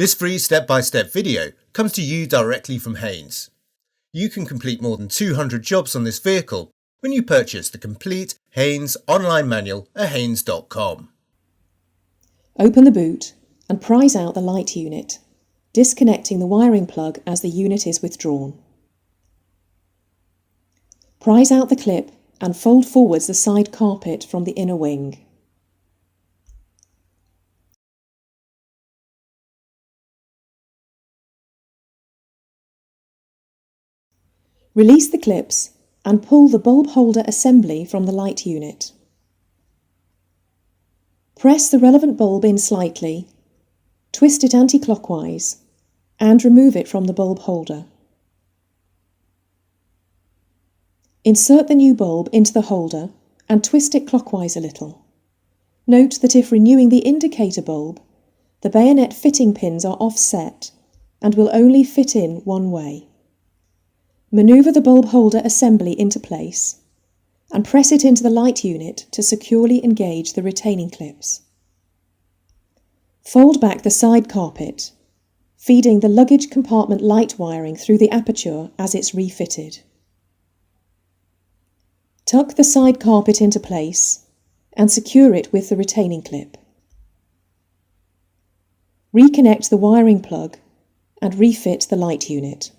This free step-by-step video comes to you directly from Haynes. You can complete more than 200 jobs on this vehicle when you purchase the complete Haynes online manual at haynes.com. Open the boot and prise out the light unit, disconnecting the wiring plug as the unit is withdrawn. Prise out the clip and fold forwards the side carpet from the inner wing. Release the clips and pull the bulb holder assembly from the light unit. Press the relevant bulb in slightly, twist it anti-clockwise and remove it from the bulb holder. Insert the new bulb into the holder and twist it clockwise a little. Note that if renewing the indicator bulb, the bayonet fitting pins are offset and will only fit in one way. Manoeuvre the bulb holder assembly into place and press it into the light unit to securely engage the retaining clips. Fold back the side carpet, feeding the luggage compartment light wiring through the aperture as it's refitted. Tuck the side carpet into place and secure it with the retaining clip. Reconnect the wiring plug and refit the light unit.